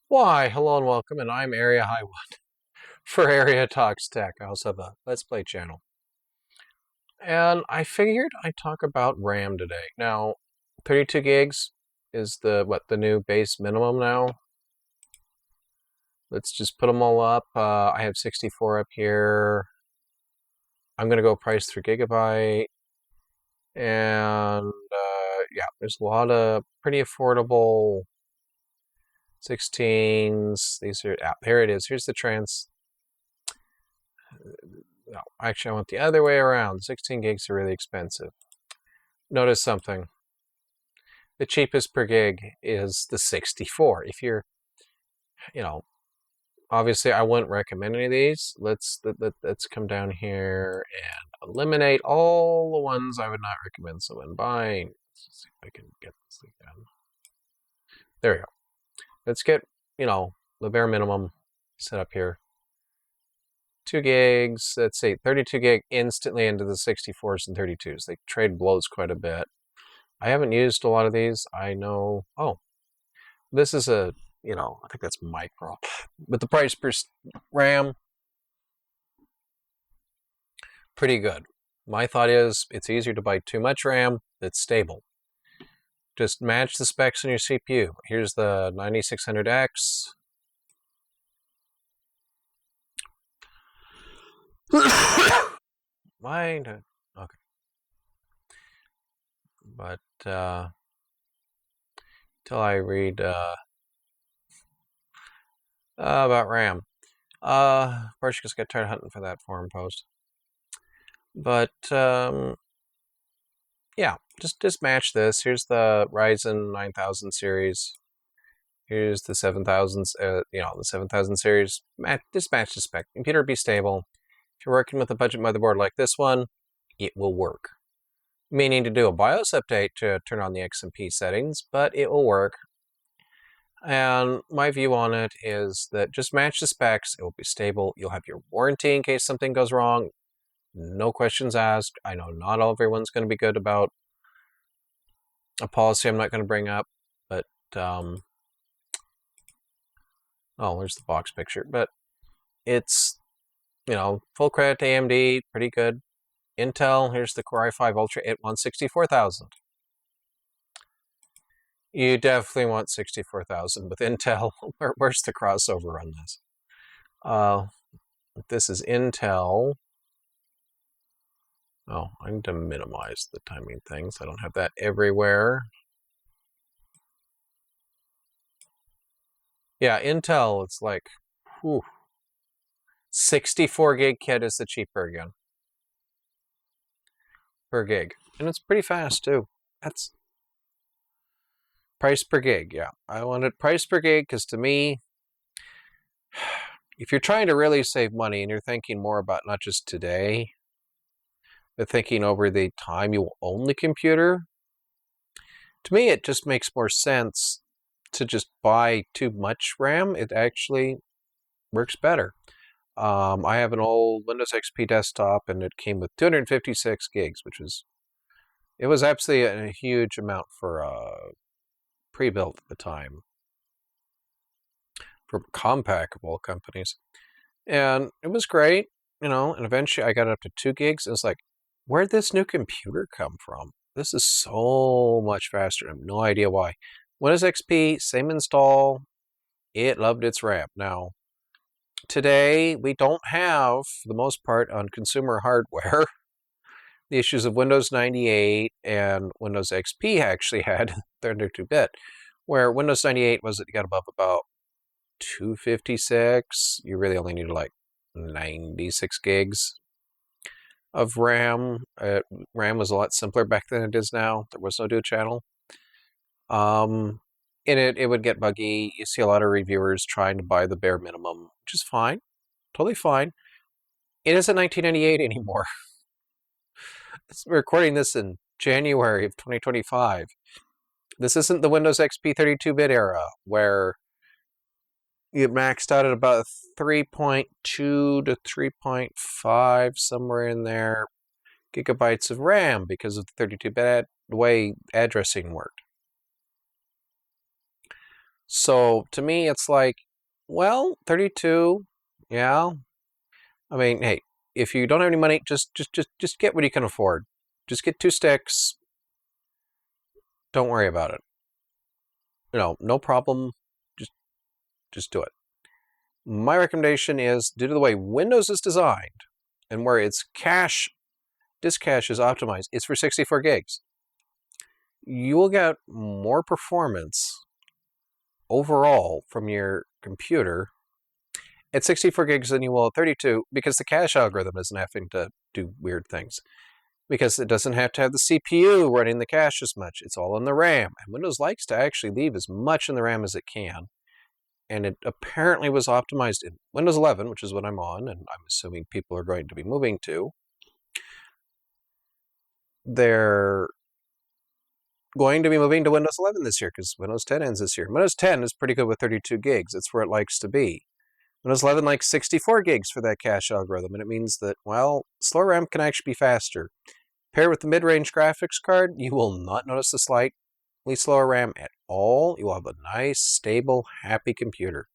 Why, hello and welcome, and I'm Area High One for Area Talks Tech. I also have a Let's Play channel. And I figured I'd talk about RAM today. Now, 32 gigs is the new base minimum now. Let's just put them all up. I have 64 up here. I'm going to go price per gigabyte. And yeah, there's a lot of pretty affordable 16s. These are, here it is. Here's the trans. No, actually, I want the other way around. 16 gigs are really expensive. Notice something. The cheapest per gig is the 64. If you're, obviously I wouldn't recommend any of these. Let's come down here and eliminate all the ones I would not recommend someone buying. Let's see if I can get this thing down. There we go. Let's get, the bare minimum set up here. 2 gigs, let's see, 32 gig instantly into the 64s and 32s. They trade blows quite a bit. I haven't used a lot of these. I know, this is a, I think that's micro. But the price per RAM, pretty good. My thought is it's easier to buy too much RAM that's stable. Just match the specs on your CPU. Here's the 9600X. Mind. Okay. But till I read about RAM. First, you just got tired of hunting for that forum post. But yeah, just match this. Here's the Ryzen 9000 series. Here's the 7000s. The 7000 series. Just match the spec. Computer be stable. If you're working with a budget motherboard like this one, it will work. Meaning to do a BIOS update to turn on the XMP settings, but it will work. And my view on it is that just match the specs. It will be stable. You'll have your warranty in case something goes wrong. No questions asked. I know not everyone's going to be good about a policy I'm not going to bring up, but oh, there's the box picture. But it's, full credit to AMD, pretty good. Intel, here's the Core i5 Ultra. It wants 64,000. You definitely want 64,000 with Intel. Where's the crossover on this? This is Intel. Oh, I need to minimize the timing things. I don't have that everywhere. Yeah, Intel, it's like, whew. 64 gig kit is the cheaper again. Per gig. And it's pretty fast, too. That's price per gig, yeah. I wanted price per gig because to me, if you're trying to really save money and you're thinking more about not just today, but thinking over the time you will own the computer, to me it just makes more sense to just buy too much RAM. It actually works better. I have an old Windows XP desktop and it came with 256 gigs, which was absolutely a huge amount for pre-built at the time for compactable companies. And it was great, and eventually I got it up to 2 gigs. It was like, where'd this new computer come from? This is so much faster. I have no idea why. Windows XP, same install. It loved its RAM. Now, today, we don't have, for the most part, on consumer hardware, the issues of Windows 98 and Windows XP actually had 32-bit, where Windows 98 was it got above about 256. You really only needed like 96 gigs of RAM. RAM was a lot simpler back than it is now. There was no dual channel. And it would get buggy. You see a lot of reviewers trying to buy the bare minimum, which is fine. Totally fine. It isn't 1998 anymore. We're recording this in January of 2025. This isn't the Windows XP 32-bit era where you maxed out at about 3.2 to 3.5, somewhere in there, gigabytes of RAM because of the 32-bit way addressing worked. So to me, it's like, well, 32, yeah. I mean, hey, if you don't have any money, just get what you can afford. Just get 2 sticks. Don't worry about it. No problem. Just just do it. My recommendation is, due to the way Windows is designed and where its disk cache is optimized, it's for 64 gigs. You will get more performance overall from your computer at 64 gigs than you will at 32 because the cache algorithm isn't having to do weird things. Because it doesn't have to have the CPU running the cache as much. It's all in the RAM. And Windows likes to actually leave as much in the RAM as it can. And it apparently was optimized in Windows 11, which is what I'm on, and I'm assuming people are going to be moving to. They're going to be moving to Windows 11 this year because Windows 10 ends this year. Windows 10 is pretty good with 32 gigs. It's where it likes to be. Windows 11 likes 64 gigs for that cache algorithm, and it means that, well, slower RAM can actually be faster. Paired with the mid-range graphics card, you will not notice the slightly slower RAM at all. You will have a nice, stable, happy computer.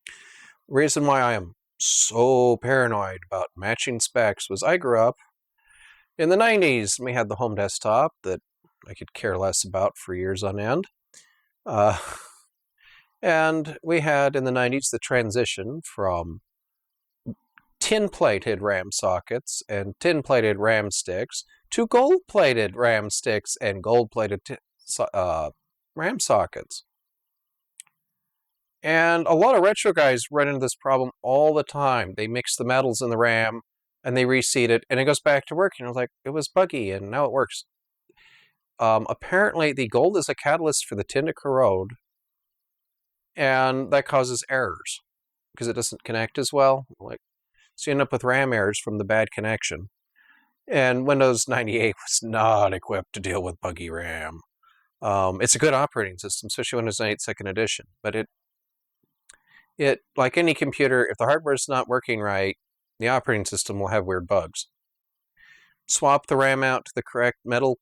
The reason why I am so paranoid about matching specs was I grew up in the 90s, and we had the home desktop that I could care less about for years on end. And we had, in the 90s, the transition from tin-plated RAM sockets and tin-plated RAM sticks to gold-plated RAM sticks and gold-plated RAM sockets. And a lot of retro guys run into this problem all the time. They mix the metals in the RAM and they reseat it and it goes back to working. I was like, it was buggy and now it works. Apparently, the gold is a catalyst for the tin to corrode, and that causes errors because it doesn't connect as well. So you end up with RAM errors from the bad connection. And Windows 98 was not equipped to deal with buggy RAM. It's a good operating system, especially Windows 98 Second Edition. But it like any computer, if the hardware is not working right, the operating system will have weird bugs. Swap the RAM out to the correct metal,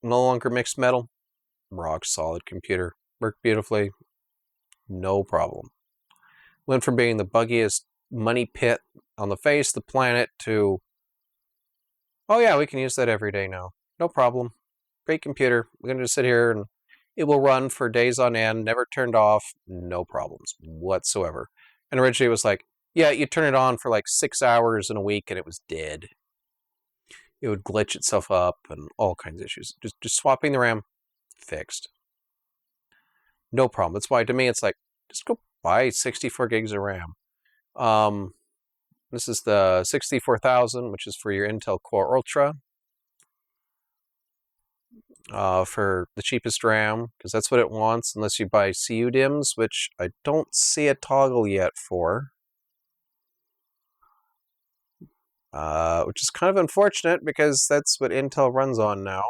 no longer mixed metal. Rock solid computer. Worked beautifully. No problem. Went from being the buggiest money pit on the face of the planet to, oh yeah, we can use that every day now. No problem. Great computer. We're going to just sit here and it will run for days on end, never turned off, no problems whatsoever. And originally it was like, yeah, you turn it on for like 6 hours in a week and it was dead. It would glitch itself up and all kinds of issues. Just swapping the RAM, fixed. No problem. That's why to me it's like, just go buy 64 gigs of RAM. This is the 64,000, which is for your Intel Core Ultra. For the cheapest RAM, because that's what it wants, unless you buy CU DIMMs, which I don't see a toggle yet for. Which is kind of unfortunate, because that's what Intel runs on now.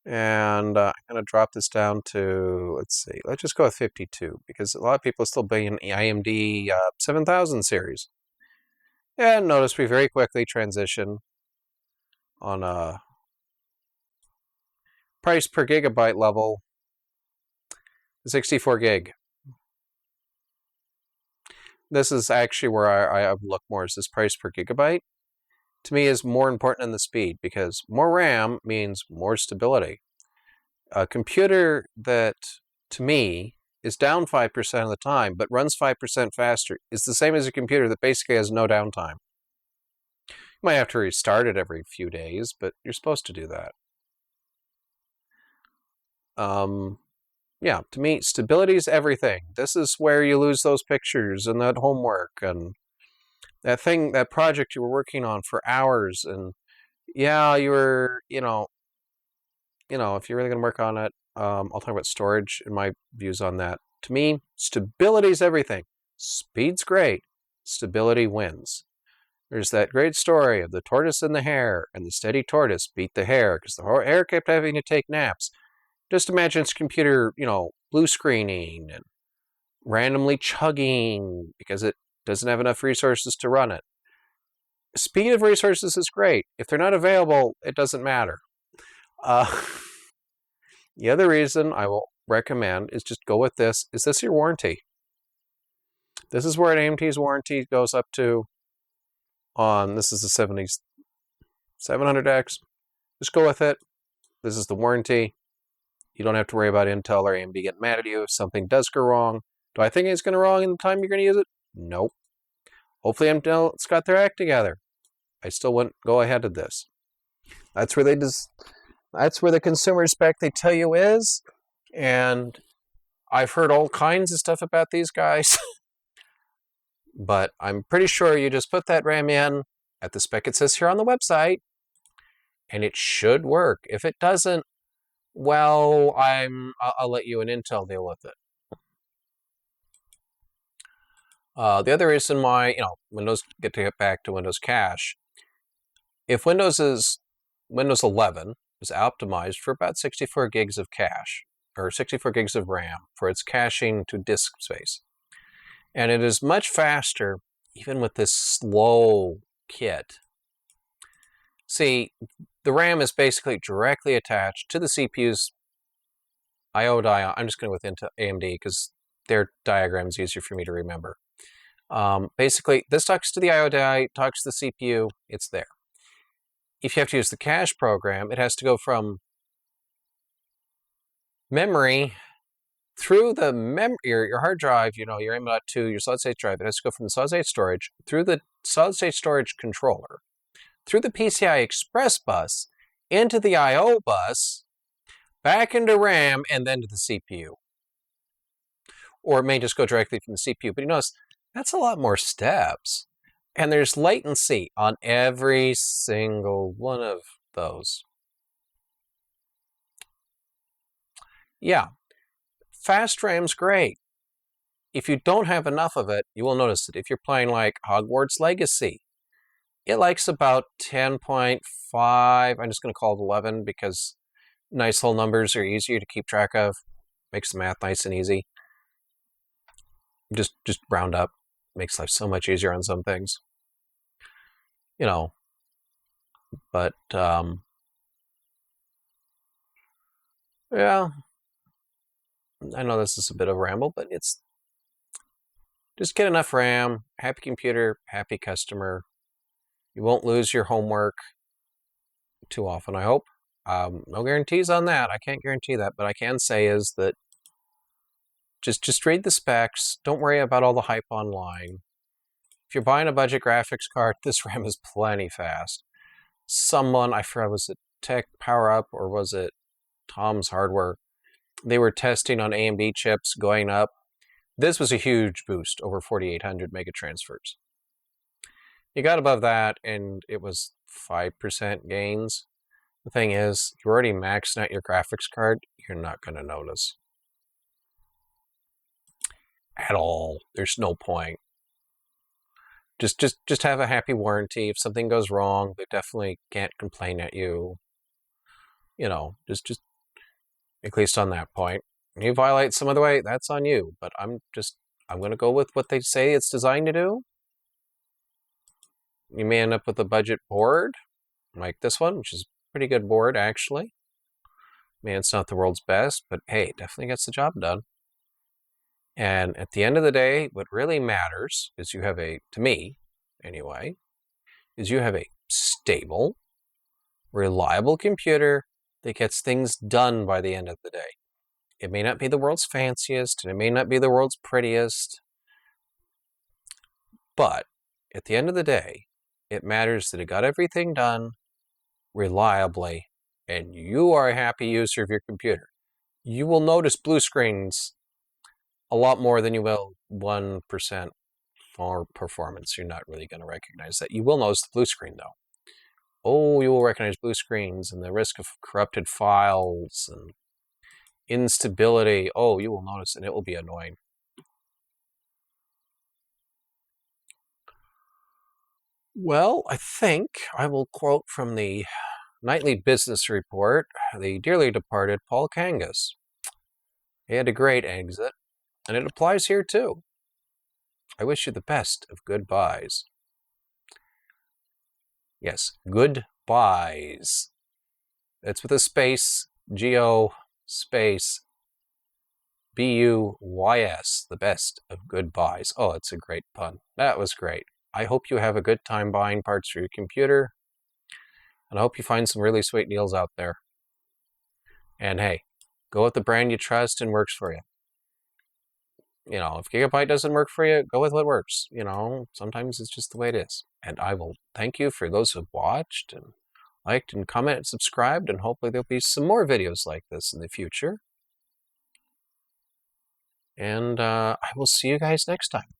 And I'm going to drop this down to, let's see, let's just go with 52, because a lot of people are still buying AMD 7000 series. And notice we very quickly transition on a price per gigabyte level, 64 gig. This is actually where I look more, is this price per gigabyte. To me is more important than the speed, because more RAM means more stability. A computer that, to me, is down 5% of the time, but runs 5% faster, is the same as a computer that basically has no downtime. You might have to restart it every few days, but you're supposed to do that. Yeah, to me, stability is everything. This is where you lose those pictures and that homework and that project you were working on for hours. And yeah, you were, if you're really going to work on it, I'll talk about storage and my views on that. To me, stability is everything. Speed's great. Stability wins. There's that great story of the tortoise and the hare, and the steady tortoise beat the hare because the hare kept having to take naps. Just imagine its computer, blue screening and randomly chugging because it doesn't have enough resources to run it. Speed of resources is great. If they're not available, it doesn't matter. The other reason I will recommend is just go with this. Is this your warranty? This is where an AMT's warranty goes up to on, this is the 7700X. Just go with it. This is the warranty. You don't have to worry about Intel or AMD getting mad at you if something does go wrong. Do I think it's going to wrong in the time you're going to use it? Nope. Hopefully Intel's got their act together. I still wouldn't go ahead of this. That's where that's where the consumer spec they tell you is. And I've heard all kinds of stuff about these guys. But I'm pretty sure you just put that RAM in at the spec it says here on the website, and it should work. If it doesn't, well, I'll let you and Intel deal with it. The other reason why, Windows get back to Windows Cache. If Windows 11 is optimized for about 64 gigs of cache, or 64 gigs of RAM for its caching to disk space. And it is much faster, even with this slow kit. See, the RAM is basically directly attached to the CPU's I/O die. I'm just going with AMD because their diagram's easier for me to remember. Basically, this talks to the I/O die, talks to the CPU, it's there. If you have to use the cache program, it has to go from memory through the your hard drive, your M.2, your solid state drive. It has to go from the solid state storage through the solid state storage controller, through the PCI Express bus, into the I/O bus, back into RAM, and then to the CPU. Or it may just go directly from the CPU. But you notice, that's a lot more steps. And there's latency on every single one of those. Yeah, fast RAM's great. If you don't have enough of it, you will notice it. If you're playing like Hogwarts Legacy, it likes about 10.5. I'm just going to call it 11 because nice whole numbers are easier to keep track of. Makes the math nice and easy. Just round up. Makes life so much easier on some things. But, yeah. I know this is a bit of a ramble, but it's just get enough RAM, happy computer, happy customer. You won't lose your homework too often, I hope. No guarantees on that. I can't guarantee that, but I can say is that just read the specs. Don't worry about all the hype online. If you're buying a budget graphics card, this RAM is plenty fast. Someone, I forgot, was it Tech Power Up or was it Tom's Hardware? They were testing on AMD chips going up. This was a huge boost, over 4,800 megatransfers. You got above that, and it was 5% gains. The thing is, you're already maxing out your graphics card, you're not going to notice. At all. There's no point. Just have a happy warranty. If something goes wrong, they definitely can't complain at you. Just at least on that point. When you violate some other way, that's on you. But I'm going to go with what they say it's designed to do. You may end up with a budget board like this one, which is a pretty good board, actually. It's not the world's best, but hey, it definitely gets the job done. And at the end of the day, what really matters is you have to me anyway, is you have a stable, reliable computer that gets things done by the end of the day. It may not be the world's fanciest, and it may not be the world's prettiest, but at the end of the day, it matters that it got everything done reliably, and you are a happy user of your computer. You will notice blue screens a lot more than you will 1% for performance. You're not really going to recognize that. You will notice the blue screen, though. Oh, you will recognize blue screens and the risk of corrupted files and instability. Oh, you will notice, and it will be annoying. Well, I think I will quote from the Nightly Business Report, the dearly departed Paul Kangas. He had a great exit, and it applies here too. I wish you the best of goodbyes. Yes, goodbyes. It's with a space, G-O, space, BUYS, the best of good buys. Oh, it's a great pun. That was great. I hope you have a good time buying parts for your computer, and I hope you find some really sweet deals out there. And hey, go with the brand you trust and works for you. You know, if Gigabyte doesn't work for you, go with what works. You know, sometimes it's just the way it is. And I will thank you for those who've watched and liked and commented and subscribed, and hopefully there'll be some more videos like this in the future. And I will see you guys next time.